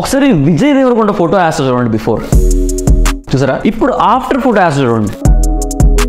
ఒకసారి విజయ్ దేవరకొండ ఫోటో వేస్తారు చూడండి, బిఫోర్ చూసారా, ఇప్పుడు ఆఫ్టర్ ఫోటో వేస్తారు చూడండి.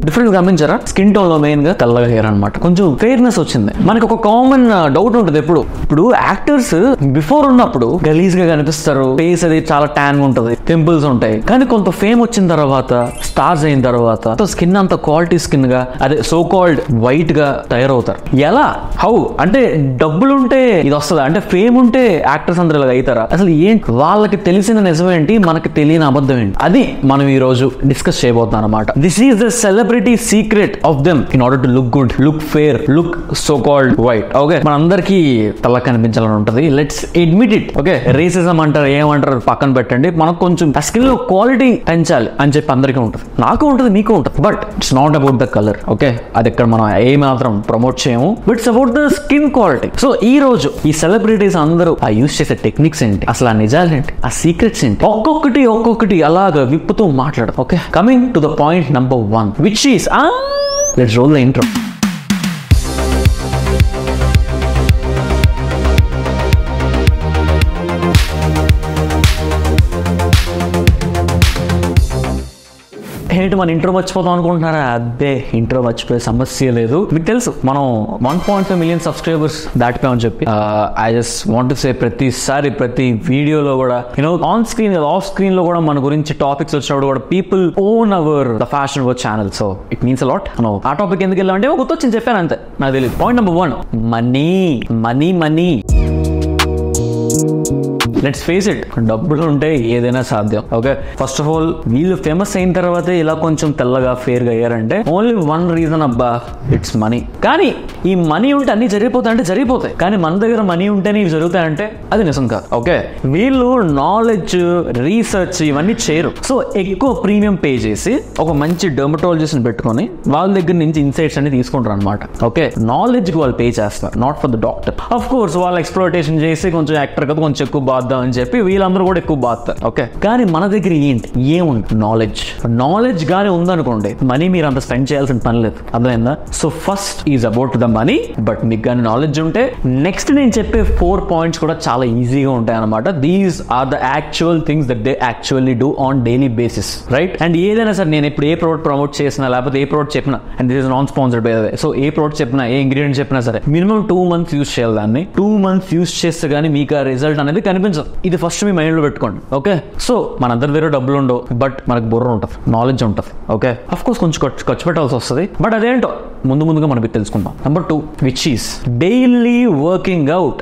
డిఫరెన్స్ గమనించారా? స్కిన్ టోన్ లో మెయిన్ గా తెల్లగా హెయిర్ అనమాట, కొంచెం ఫెయిర్నెస్ వచ్చింది. మనకి ఒక కామన్ డౌట్ ఉంటుంది ఇప్పుడు యాక్టర్స్ బిఫోర్ ఉన్నప్పుడు గలీజ్ గా కనిపిస్తారు, ఫేస్ అది చాలా ట్యాన్ ఉంటుంది, పింపుల్స్ ఉంటాయి. కానీ కొంత ఫేమ్ వచ్చిన తర్వాత, స్టార్స్ అయిన తర్వాత స్కిన్ అంత క్వాలిటీ స్కిన్ గా, అదే సో కాల్డ్ వైట్ గా తయారవుతారు. ఎలా? హౌ అంటే డబ్బులు ఉంటే ఇది వస్తుందా? అంటే ఫేమ్ ఉంటే యాక్టర్స్ అందరూ ఇలా అవుతారా? అసలు ఏంటి వాళ్ళకి తెలిసిన నిజం ఏంటి, మనకి తెలియని అబద్ధం ఏంటి, అది మనం ఈ రోజు డిస్కస్ చేయబోతున్నాం అనమాట. This is the celebrity secret of them in order to look good, look fair, look so called white. Okay, మన అందరికీ తెల్ల కనిపించాలని ఉంటుంది, let's admit it. Okay, racism అంటారు, ఏమంటారు పక్కన పెట్టండి, మనకు కొంచెం ఆ స్కిన్ లో క్వాలిటీ పెంచాలి అని చెప్పి అందరికీ ఉంటుంది, నాకు ఉంటుంది, మీకు ఉంటుంది. But it's not about the colour. Okay, అది ఇక్కడ మనం ఏ మాత్రం ప్రమోట్ చేయము, but it's about the skin quality. So ఈ రోజు ఈ సెలబ్రిటీస్ అందరూ ఆ యూస్ చేసే టెక్నిక్స్ ఏంటి, అసలు ఆ నిజాలు ఏంటి, ఆ సీక్రెట్స్ ఏంటి, ఒక్కొక్కటి అలాగా విప్పుతూ మాట్లాడదు. Okay, coming to the point number 1, which is let's roll the intro. ఏంటి మన ఇంట్రో మర్చిపోతాం అనుకుంటున్నారా? అబ్బే, ఇంట్రో మర్చిపోయే సమస్య లేదు. మీకు తెలుసు మనం 1.5 million సబ్స్క్రైబర్స్ దాటిపోయామని చెప్పి. I just want to say, ప్రతిసారి ప్రతి వీడియోలో కూడా ఆన్ స్క్రీన్ ఆఫ్ స్క్రీన్ లో కూడా మన గురించి టాపిక్స్ వచ్చినప్పుడు కూడా people own hour the fashion word channel. So it means a lot. ఆ టాపిక్ ఎందుకు వెళ్ళామంటే గుర్తొచ్చింది, చెప్పాను అంతే, నాకు తెలియదు. Point number 1, money. Let's face it, డబ్బులు ఉంటే ఏదైనా సాధ్యం. ఓకే, ఫస్ట్ ఆఫ్ ఆల్ వీళ్ళు ఫేమస్ అయిన తర్వాత ఇలా కొంచెం తెల్లగా ఫేర్ గా అయ్యారంటే ఓన్లీ వన్ రీజన్, అబ్బా, ఇట్స్ మనీ. కానీ ఈ మనీ ఉంటే అన్ని జరిగిపోతాయంటే జరిగిపోతాయి, కానీ మన దగ్గర మనీ ఉంటేనే ఇవి జరుగుతాయంటే అది నిజం కాదు. ఓకే, వీళ్ళు నాలెడ్జ్, రీసెర్చ్ ఇవన్నీ చేయరు. సో ఎక్కువ ప్రీమియం పే చేసి ఒక మంచి డెర్మటాలజిస్ట్ ని పెట్టుకొని వాళ్ళ దగ్గర నుంచి ఇన్సైట్స్ అన్ని తీసుకుంటారు అనమాట. ఓకే, నాలెడ్జ్ కి వాళ్ళు పే చేస్తారు, not for the doctor. Of course వాళ్ళు ఎక్స్ప్లోటేషన్ చేసి కొంచెం యాక్టర్ కదా కొంచెం ఎక్కువ బాధ అని చెప్పి వీళ్ళందరూ కూడా ఎక్కువ బాధతారు. ఓకే, కానీ మన దగ్గర ఏంటి, ఏముంది, నాలెడ్జ్ గానే ఉందనుకోండి, మనీ మీరు అంత స్పెండ్ చేయాల్సిన పని లేదు. అర్థమైందా? So first is about the money. But మీకు కానీ నాలెడ్జ్ ఉంటే నెక్స్ట్ నేను చెప్పే 4 పాయింట్స్ కూడా చాలా ఈజీగా ఉంటాయి అనమాట. These are the actual things that they actually do on daily basis, right? And ఏదైనా సరే నేను ఇప్పుడు ఏ ప్రోడక్ట్ ప్రమోట్ చేసినా లేకపోతే ఏ ప్రోడక్ట్ చెప్పినా, and this is non sponsored by the way, so ఏ ప్రోడక్ట్ చెప్పినా, ఏ ఇంగ్రీడియంట్ చెప్పినా సరే మినిమం 2 months యూస్ చేయాలి. దాన్ని 2 months యూస్ చేస్తే కానీ మీకు ఆ రిజల్ట్ అనేది కనిపించదు. ఇది ఫస్ట్ మీ మైండ్ లో పెట్టుకోండి. ఓకే, సో మనందరి దగ్గర డబ్బులు ఉండవు, బట్ మనకు బుర్ర ఉంటుంది, నాలెడ్జ్ ఉంటుంది. ఓకే, అఫ్ కోర్స్ కొంచెం ఖర్చు పెట్టాల్సి వస్తుంది, బట్ అదేంటో ముందుగా మనం తెలుసుకుందాం. Number 2, which is daily working out.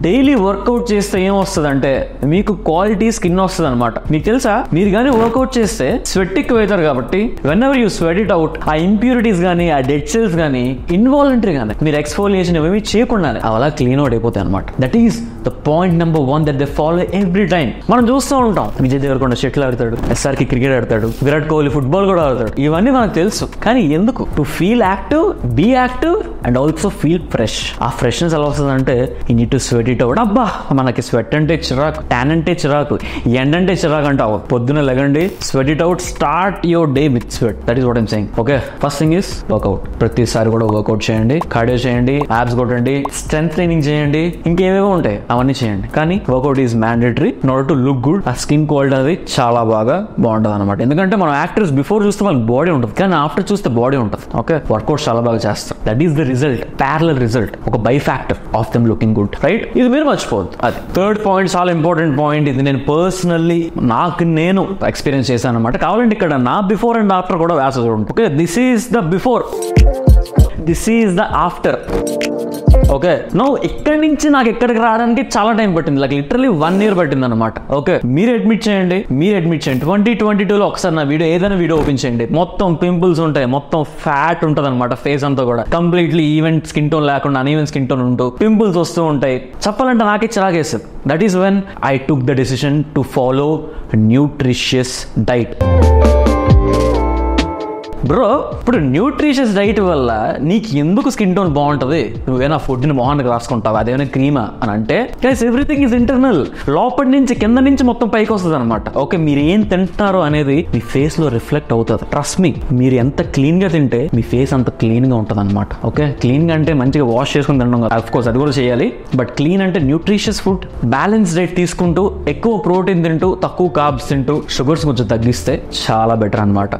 Daily workout చేస్తే ఏం వస్తుంది అంటే మీకు క్వాలిటీ స్కిన్ వస్తుంది అనమాట. మీకు తెలుసా, మీరు కానీ వర్కౌట్ చేస్తే స్వెట్ ఎక్కువ అవుతారు కాబట్టి when ever you sweat it out, ఆ ఇంప్యూరిటీస్ కానీ, ఆ డెడ్ సెల్స్ కానీ ఇన్వాలంటరీ గానీ మీరు ఎక్స్ఫోలియేషన్ ఏమీ చేయకుండానే అలా క్లీన్ అవుట్ అయిపోతాయి అనమాట. That is the point number 1 that they follow every time. మనం చూస్తూ ఉంటాం, విజయ్ దేవరకొండ షటిల్ ఆడతాడు, SRK క్రికెట్ ఆడతాడు, విరాట్ కోహ్లీ ఫుట్బాల్ కూడా ఆడతాడు. ఇవన్నీ మనకు తెలుసు, కానీ ఎందుకు? To feel active, be active and also feel fresh. ఆ ఫ్రెష్నెస్ ఎలా వస్తుంది అంటే you need to sweat it out. అబ్బా, మనకి స్వెట్ అంటే చిరాకు, ట్యాన్ అంటే చిరాకు, ఎండ్ అంటే చిరాకు అంటావు. పొద్దున లెగండి, sweat it out, start your day with sweat. That is what I'm saying. Okay, first thing is workout. ప్రతిసారి కూడా వర్కౌట్ చేయండి, కార్డియో చేయండి, యాబ్స్ కొట్టండి, స్ట్రెంత్ ట్రైనింగ్ చేయండి, ఇంకేవేవో ఉంటాయి అవన్నీ చేయండి. కానీ work out is mandatory in order to look good. ఆ స్కిన్ క్వాలిటీ అనేది చాలా బాగుంటుంది అనమాట. ఎందుకంటే మనం యాక్టర్స్ బిఫోర్ చూస్తే వాళ్ళకి బాడీ ఉంటుంది, కానీ ఆఫ్టర్ చూస్తే బాడీ ఉంటుంది. ఓకే, వర్కౌట్ చాలా బాగా చేస్తారు. That is the result, parallel result, ఒక by factor of them looking good, right? ఇది మీరు మర్చిపోవద్దు. అది 3rd పాయింట్, చాలా ఇంపార్టెంట్ పాయింట్. ఇది నేను పర్సనల్లీ నేను ఎక్స్పీరియన్స్ చేశాను అనమాట. కావాలంటే ఇక్కడ నా బిఫోర్ అండ్ ఆఫ్టర్ కూడా వేస చూడండి. Okay, this is the before, this is the after. Okay, no ఇక్కడి నుంచి నాకు ఎక్కడికి రావడానికి చాలా టైం పట్టింది, లైక్ లిటరలీ 1 year పట్టింది అనమాట. ఓకే, మీరు అడ్మిట్ చేయండి. 2022లో ఒకసారి నా వీడియో, ఏదైనా వీడియో ఓపెన్ చేయండి, మొత్తం పింపుల్స్ ఉంటాయి, మొత్తం ఫ్యాట్ ఉంటుంది అనమాట ఫేస్ అంతా కూడా, కంప్లీట్లీ ఈవెన్ స్కిన్ టోన్ లేకుండా అన్ఈవెన్ స్కిన్ టోన్ ఉంటూ పింపుల్స్ వస్తూ ఉంటాయి. చెప్పాలంటే నాకే చిరాకేస్తుంది. That is when I took the decision to follow nutritious diet. Bro ఇప్పుడు న్యూట్రిషియస్ డైట్ వల్ల నీకు ఎందుకు స్కిన్ టోన్ బాగుంటది? నువ్వేనా ఫుడ్ ని మొహానికి రాసుకుంటావు, అదేమైనా క్రీమా అని అంటే గైస్ ఎవ్రీథింగ్ ఈజ్ ఇంటర్నల్. లోపటి నుంచి కింద నుంచి మొత్తం పైకి వస్తుంది అనమాట. ఓకే, మీరు ఏం తింటున్నారో అనేది మీ ఫేస్ లో రిఫ్లెక్ట్ అవుతుంది. ట్రస్ట్ మీ, మీరు ఎంత క్లీన్ గా తింటే మీ ఫేస్ అంత క్లీన్ గా ఉంటుంది అనమాట. ఓకే, క్లీన్ గా అంటే మంచిగా వాష్ చేసుకుని తినడం కాదు, ఆఫ్ కోర్స్ అది కూడా చేయాలి. బట్ క్లీన్ అంటే న్యూట్రిషియస్ ఫుడ్, బ్యాలెన్స్ డైట్ తీసుకుంటూ ఎక్కువ ప్రోటీన్ తింటూ తక్కువ కార్బ్స్ తింటూ షుగర్స్ కొంచెం తగ్గిస్తే చాలా బెటర్ అనమాట.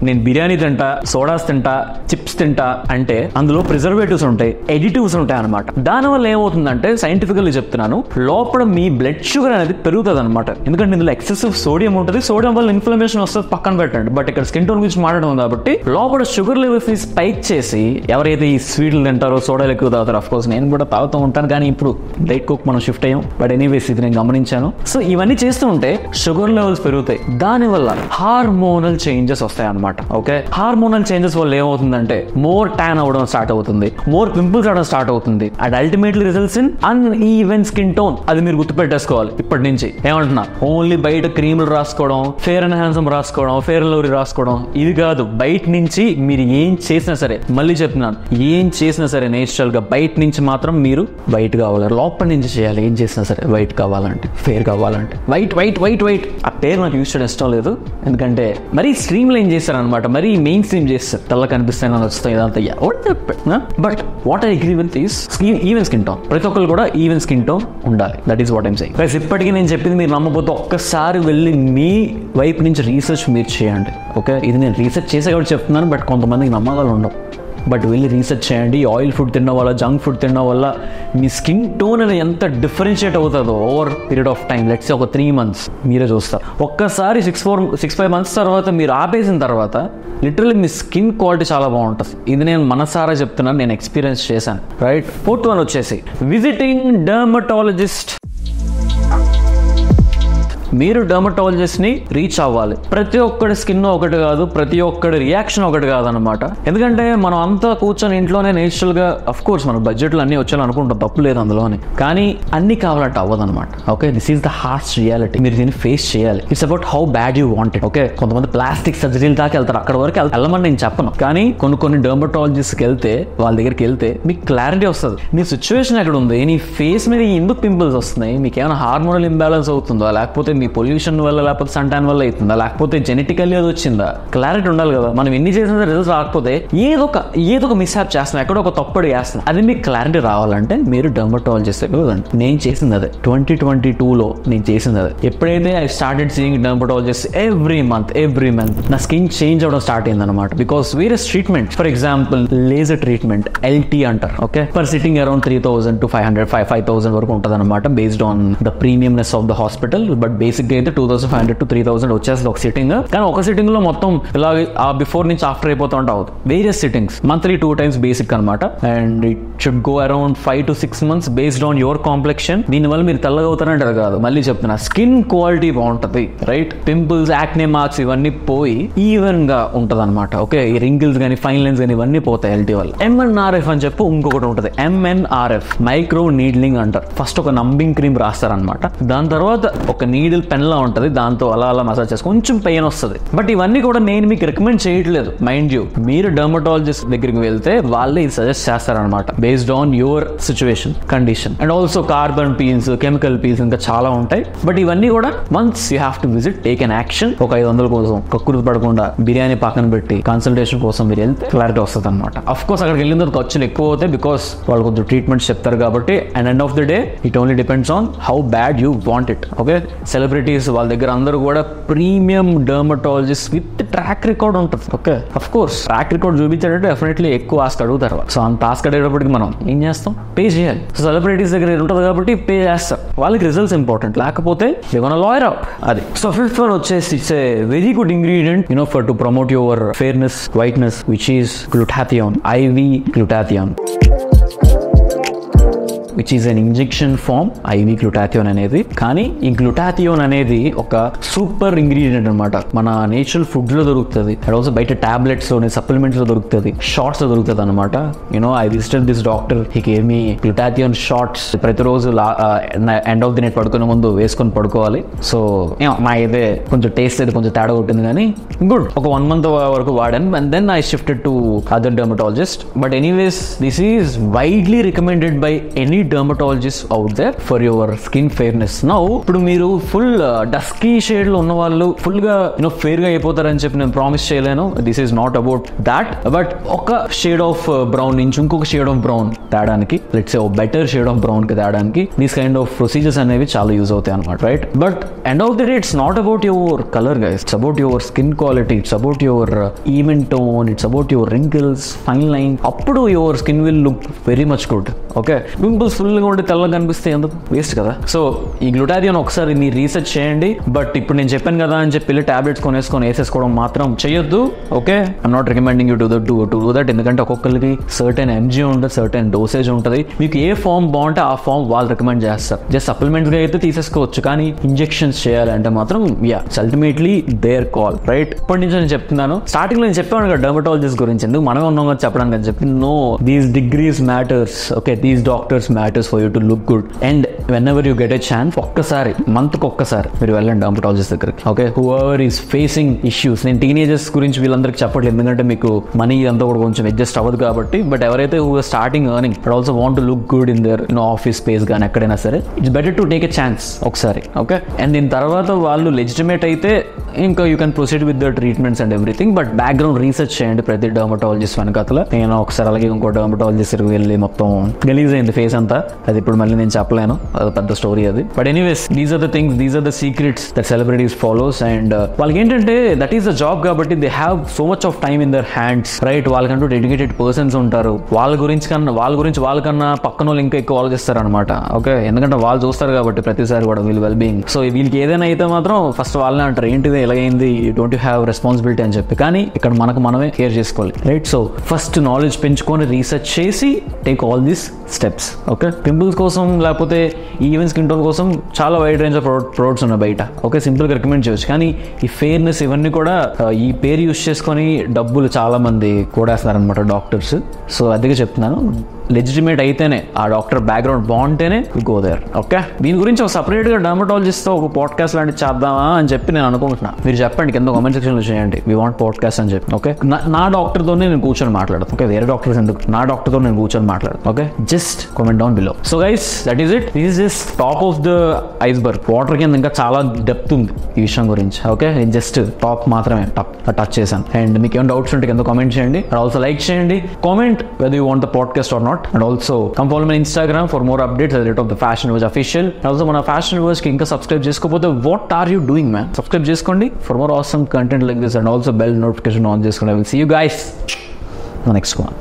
నేను బిర్యానీ తింటా, సోడాస్ తింటా, చిప్స్ తింటా అంటే అందులో ప్రిజర్వేటివ్స్ ఉంటాయి, ఎడిటివ్స్ ఉంటాయి అనమాట. దానివల్ల ఏమవుతుందంటే సైంటిఫికల్లీ చెప్తున్నాను, లోపల మీ బ్లడ్ షుగర్ అనేది పెరుగుతుంది అనమాట. ఎందుకంటే ఇందులో ఎక్సెసివ్ సోడియం ఉంటుంది, సోడియం వల్ల ఇన్ఫ్లమేషన్ వస్తుంది, పక్కన పెట్టండి. బట్ ఇక్కడ స్కిన్ టోన్ గురించి మాట్లాడడం కాబట్టి లోపల షుగర్ లెవెల్స్ ని స్పైక్ చేసి ఎవరైతే ఈ స్వీట్లు తింటారో, సోడాలు ఎక్కువ తాగుతారో, అఫ్ కోర్స్ నేను కూడా తాగుతూ ఉంటాను, కానీ ఇప్పుడు డైట్ కోక్ మనం షిఫ్ట్ అయ్యాం. బట్ ఎనీవేస్ ఇది నేను గమనించాను. సో ఇవన్నీ చేస్తూ ఉంటే షుగర్ లెవెల్స్ పెరుగుతాయి, దానివల్ల హార్మోనల్ చేంజెస్ వస్తాయి అనమాట. ఓకే, హార్మోనల్ చేంజెస్ వల్ల ఏమవుతుందంటే మోర్ ట్యాన్ అవ్వడం స్టార్ట్ అవుతుంది, మోర్ పింపుల్స్ అవడం స్టార్ట్ అవుతుంది. And ultimately results in uneven skin tone. అది మీరు గుర్తుపెట్టేసుకోవాలి ఇప్పటి నుంచి. ఏమంటున్నా, ఓన్లీ బయట క్రీములు రాసుకోవడం, ఫేర్ అండ్ హ్యాండ్సమ్ రాసుకోవడం, ఫేర్ అండ్ లవ్లీ రాసుకోవడం ఇది కాదు. బయట నుంచి మీరు ఏం చేసినా సరే, మళ్ళీ చెప్తున్నాను, ఏం చేసినా సరే నేచురల్ గా బయట నుంచి మాత్రం మీరు వైట్ కావాలి. లోపల నుంచి చేయాలి ఏం చేసినా సరే. వైట్ కావాలంటే, ఫేర్ కావాలంటే వైట్ వైట్ వైట్ వైట్. ఆ పేరు నాకు యూజ్ చేయడం ఇష్టం లేదు, ఎందుకంటే మరీ స్ట్రీమ్ లైన్ చేస్తారు అనమాట, మరీ మెయిన్ స్ట్రీమ్ చేస్తారు. తెల్ల కనిపిస్తాయి వస్తాయి ఇదంతా. But what I agree with is even skin tone. ప్రతి ఒక్కరు కూడా ఈవెన్ స్కిన్ టోన్ ఉండాలి. That is what I'm saying. Guys ఇప్పటికీ నేను చెప్పింది మీరు నమ్మకపోతే ఒక్కసారి వెళ్ళి మీ వైపు నుంచి రీసెర్చ్ మీరు చేయండి. ఓకే, ఇది నేను రీసెర్చ్ చేసే కాబట్టి చెప్తున్నాను, బట్ కొంతమందికి నమ్మకాలు ఉండవు. బట్ వెళ్ళి రీసెర్చ్ చేయండి. ఆయిల్ ఫుడ్ తినడం వల్ల, జంక్ ఫుడ్ తినడం వల్ల మీ స్కిన్ టోన్ అనేది ఎంత డిఫరెన్షియేట్ అవుతుందో over period of time, let's ఒక 3 months మీరే చూస్తారు. ఒక్కసారి 6-5 months తర్వాత మీరు ఆపేసిన తర్వాత లిటరల్లీ మీ స్కిన్ క్వాలిటీ చాలా బాగుంటుంది. ఇది నేను మనసారా చెప్తున్నాను, నేను ఎక్స్పీరియన్స్ చేశాను. రైట్, 4th one వచ్చేసి విజిటింగ్ డర్మటాలజిస్ట్. మీరు డర్మటాలజిస్ట్ ని రీచ్ అవ్వాలి. ప్రతి ఒక్కడి స్కిన్ ఒకటి కాదు, ప్రతి ఒక్కడి రియాక్షన్ ఒకటి కాదనమాట. ఎందుకంటే మనం అంతా కూర్చొని ఇంట్లోనే నేచురల్ గా, అఫ్ కోర్స్ మన బడ్జెట్లు అన్ని వచ్చాయని అనుకుంటాం, తప్పు లేదు అందులోనే, కానీ అన్ని కావాలంటే అవ్వదనమాట. Okay, this is the harsh reality. మీరు దీన్ని ఫేస్ చేయాలి. It's about how bad you want it. Okay, కొంతమంది ప్లాస్టిక్ సర్జరీలు దాకా వెళ్తారు, అక్కడ వరకు వెళ్ళమని నేను చెప్పను, కానీ కొన్ని డర్మటాలజిస్ట్కి వెళ్తే, వాళ్ళ దగ్గరికి వెళ్తే మీకు క్లారిటీ వస్తుంది. నీ సిచ్యువేషన్ ఎక్కడ ఉంది, నీ ఫేస్ మీద ఎందుకు పింపుల్స్ వస్తున్నాయి, మీకు ఏమైనా హార్మోనల్ ఇంబ్యాలెన్స్ అవుతుందా, లేకపోతే మీ పొల్యూషన్ వల్ల, లేకపోతే సన్ ట్యాన్ వల్ల అవుతుందా, లేకపోతే జెనెటికల్లీ అది వచ్చిందా, క్లారిటీ ఉండాలి కదా. మనం ఎన్ని చేసిన రిజల్ట్స్ రాకపోతే ఏదో ఒక మిస్హ్యాప్ చేస్తున్నాం, ఎక్కడో ఒక తప్పడు చేస్తున్నాం. అది మీకు క్లారిటీ రావాలంటే మీరు డర్మటాలజిస్ట్ కదండి. నేను చేసింది అదే 2022లో నేను చేసింది అదే. ఎప్పుడైతే I started seeing dermatologist every month నా స్కిన్ చేంజ్ అవడం స్టార్ట్ అయింది అనమాట. Because various treatment, for example laser treatment, LT అంటారు. Okay, per sitting around 3,000 to 500-5,000 వరకు ఉంటుంది అనమాట, based on the premiumness of the hospital. But basic అయితే 2,500 to 3,000 వచ్చేస్తుంది ఒక సిట్టింగ్. కానీ ఒక సిట్టింగ్ లో మొత్తం ఇలా ఆ బిఫోర్ నుంచి ఆఫ్టర్ అయిపోతూ ఉంటావు. Various sittings, monthly 2 times basic అనమాట. And it should go around 5 to 6 months based on your complexion. దీనివల్ల మీరు తెల్లగా అవుతారంటారు కాదు, మళ్ళీ చెప్తున్నా, స్కిన్ క్వాలిటీ బాగుంటది. రైట్, పింపుల్స్, యాక్నే మార్క్స్ ఇవన్నీ పోయి ఈవెన్ గా ఉంటది అనమాట. ఓకే, ఈ రింకిల్స్ కానీ, ఫైన్ లైన్స్ కానీ ఇవన్నీ పోతాయి LT వల్ల. MNRF అని చెప్పి ఇంకొకటి ఉంటుంది, MNRF మైక్రో నీడ్లింగ్ అంటారు. ఫస్ట్ ఒక నంబింగ్ క్రీమ్ రాస్తారనమాట, దాని తర్వాత ఒక నీడిల్ పెన్ లా ఉంటది, దాంతో అలా మసాజ్ చేసి కొంచెం పెయిన్ వస్తుంది. బట్ ఇవన్నీ కూడా నేను మీకు రికమెండ్ చేయట్లేదు, మైండ్ యూ. మీరు డర్మటాలజిస్ట్ దగ్గరికి వెళ్తే వాళ్ళే ఇది సజెస్ట్ చేస్తారనమాట, based on your situation, condition. And also carbon peels, chemical peels ఇంకా చాలా ఉంటాయి. బట్ ఇవన్నీ కూడా once you have to visit, take an action. ఒక 500 కోసం కక్కురు పడకుండా బిర్యానీ పక్కన పెట్టి కన్సల్టేషన్ కోసం మీరు వెళ్తే క్లారిటీ వస్తుంది అనమాట. అఫ్ కోర్స్ అక్కడికి వెళ్ళిన తర్వాత ఖర్చులు ఎక్కువ అవుతాయి, బికాస్ వాళ్ళు కొంచెం ట్రీట్మెంట్స్ చెప్తారు కాబట్టి. And end of the day it only depends on how bad you want it. Okay, celebrities వాళ్ళ దగ్గర అందరూ కూడా premium dermatologist with track record ఉంటుంది. Okay, of course track record చూపించాడంటే డెఫినెట్లీ ఎక్కువ ఆస్క్ అడుగుతారు. సో అంత ఆస్క్ అడిగేటప్పటికి మనం ఏం చేస్తాం, పే చేయాలి. సో సెలబ్రిటీస్ దగ్గర ఉంటుంది కాబట్టి పే చేస్తారు, వాళ్ళకి రిజల్ట్స్ ఇంపార్టెంట్, లేకపోతే దే గోనా లాయర్ అవుట్. అది. సో 5th one వచ్చేసి it's a very good ingredient for to promote your fairness, whiteness, which is glutathione, IV glutathione. Which is an injection form IV glutathione అనేది. కానీ ఈ glutathione అనేది ఒక super ingredient అనమాట. మన natural food లో దొరుకుతుంది, అండ్ ఆల్సో బయట టాబ్లెట్స్ లోని సప్లిమెంట్స్ లో దొరుకుతుంది, షార్ట్స్ లో దొరుకుతుంది అనమాట. I visited this doctor, he gave me glutathione shots. ప్రతిరోజు ఎండ్ ఆఫ్ ది నైట్ పడుకునే ముందు వేసుకొని పడుకోవాలి. సో మా అయితే కొంచెం టేస్ట్ అయితే కొంచెం తేడా కొట్టింది, కానీ గుడ్. ఒక 1 month వరకు వాడాను, and then I shifted to other dermatologist. But anyways, this is widely recommended by any dermatologist out there for your skin fairness. Now ఇప్పుడు మీరు ఫుల్ డస్కీ షేడ్ లో ఉన్న వాళ్ళు ఫుల్ గా ఫెయిర్ గా అయిపోతారని చెప్పి నేను ప్రామిస్ చేయలేను. This is not about that. But ఒక షేడ్ ఆఫ్ బ్రౌన్ నుంచి ఇంకొక షేడ్ ఆఫ్ బ్రౌన్ తేడానికి, let's say better shade of brown కి తేడానికి దీస్ కైండ్ ఆఫ్ ప్రొసీజర్స్ అనేవి చాలా యూజ్ అవుతాయి అనమాట, right? But end of the day it's not about your colour guys, it's about your skin quality, it's about your even tone, it's about your wrinkles, fine line. అప్పుడు your skin will look very much good. Okay, pimples full గా ఉంటే తెల్లగా కనిపిస్తే ఎందుకు, waste కదా. So ఈ glutathione ఒకసారి మీరు రీసెర్చ్ చేయండి. బట్ ఇప్పుడు నేను చెప్పాను కదా అని చెప్పి టాబ్లెట్స్ కొనేసుకొని వేసేసుకోవడం మాత్రం చేయొద్దు. Okay, I'm not recommending you to do that. ఎందుకంటే ఒక్కొక్కరికి సర్టెన్ MG ఉంటుంది, సర్టెన్ డోసేజ్ ఉంటుంది. మీకు ఏ ఫామ్ బాగుంటే ఆ ఫామ్ వాళ్ళు రికమెండ్ చేస్తారు. జస్ట్ సప్లిమెంట్స్ గా అయితే తీసేసుకోవచ్చు, కానీ ఇంజెక్షన్స్ చేయాలంటే మాత్రం అల్టిమేట్లీ దేర్ కాల్, రైట్? ఇప్పటి నుంచి నేను చెప్తున్నాను. స్టార్టింగ్ లో నేను చెప్పాను కదా డర్మటాలజిస్ట్ గురించి, ఎందుకు మనమే ఉన్నాం కదా చెప్పడానికి అని చెప్పి. No, these degrees matters. Okay, these doctors matters for you to look good. And whenever you get a chance, ఒక్కసారి మంత్కి ఒక్కసారి మీరు వెళ్ళండి డర్మటాలజిస్ట్ దగ్గరికి. Okay, whoever is facing issues. నేను టీనేజర్స్ గురించి వీళ్ళందరికీ చెప్పట్లేదు, ఎందుకంటే మీకు మనీ అంతా కూడా కొంచెం అడ్జస్ట్ అవ్వదు కాబట్టి. బట్ ఎవరైతే who are starting earning but also want to look good in their office space కానీ ఎక్కడైనా సరే, it's better to take a chance ఒకసారి. ఓకే, అండ్ దీని తర్వాత వాళ్ళు లెజిటిమేట్ అయితే ఇంకా you can proceed with the treatments and everything. But background research చేయండి ప్రతి డర్మటాలజిస్ట్ వెనకాల. నేను ఒకసారి అలాగే ఇంకో డర్మటాలజిస్ట్ వెళ్ళి మొత్తం గలీజ్ అయింది ఫేస్ అంతా. అది ఇప్పుడు మళ్ళీ నేను చెప్పలేను, అది పెద్ద స్టోరీ అది. But anyways, these are the things, these are the secrets that celebrities follows. And వాళ్ళకి ఏంటంటే దట్ ఈస్ ద జాబ్ కాబట్టి they have so much of time in their hands, right? వాళ్ళకంటూ డెడికేటెడ్ పర్సన్స్ ఉంటారు. వాళ్ళ గురించి వాళ్ళకన్నా పక్కన వాళ్ళు ఇంకా ఎక్కువ ఆలోచిస్తారు అనమాట. ఓకే, ఎందుకంటే వాళ్ళు చూస్తారు కాబట్టి ప్రతిసారి కూడా వీళ్ళు వెల్ బీయింగ్. సో వీళ్ళకి ఏదైనా అయితే మాత్రం ఫస్ట్ వాళ్ళనే అంటారు, ఏంటిది ఎలాగైంది, డోంట్ యూ హ్యావ్ రెస్పాన్సిబిలిటీ అని చెప్పి. కానీ ఇక్కడ మనమే కేర్ చేసుకోవాలి, రైట్? సో ఫస్ట్ నాలెడ్జ్ పెంచుకొని రీసెర్చ్ చేసి take all these steps. Okay, pimples కోసం లేకపోతే ఈవెన్ స్కిన్ టోన్ కోసం చాలా వైడ్ రేంజ్ ఆఫ్ ప్రొడక్ట్స్ ఉన్నాయి బయట. ఓకే, సింపుల్గా రికమెండ్ చేయొచ్చు. కానీ ఈ ఫెయిర్నెస్ ఇవన్నీ కూడా ఈ పేరు యూస్ చేసుకొని డబ్బులు చాలా మంది కూడేస్తున్నారు అనమాట డాక్టర్స్. సో అదిగా చెప్తున్నాను, లెజిటిమేట్ అయితేనే, ఆ డాక్టర్ బ్యాక్గ్రౌండ్ బాగుంటేనే గో దేర్. ఓకే, దీని గురించి ఒక సపరేట్గా డర్మటాలజిస్ట్తో ఒక పాడ్కాస్ట్ లాంటివి చేద్దామా అని చెప్పి నేను అనుకుంటున్నా. మీరు చెప్పండి కింద కామెంట్ సెక్షన్లో చేయండి, వీ వాంట్ పాడ్కాస్ట్ అని చెప్పి. ఓకే, నా డాక్టర్తోనే నేను కూర్చొని మాట్లాడతాను. ఓకే, వేరే డాక్టర్స్ ఎందుకు, నా డాక్టర్తో నేను కూర్చొని మాట్లాడతాను. Okay, just comment down below. So guys, that is it. This is top of the iceberg. Water కింద ఇంకా చాలా డెప్త్ ఉంది ఈ విషయం గురించి. ఓకే, నేను జస్ట్ టాప్ మాత్రమే టచ్ చేశాను. అండ్ మీకు ఏమైనా డౌట్స్ ఉంటే కింద కామెంట్ చేయండి. అండ్ ఆల్సో లైక్ చేయండి, comment whether you want the podcast or not. And also come follow me on Instagram for more updates at the rate of the Fashion Verge official. And also మన Fashion Verge కి ఇంకా subscribe చేసుకోకపోతే what are you doing, man? Subscribe చేసుకోండి for more awesome content like this, and also bell notification on చేసుకోండి. I will see you guys in the next one.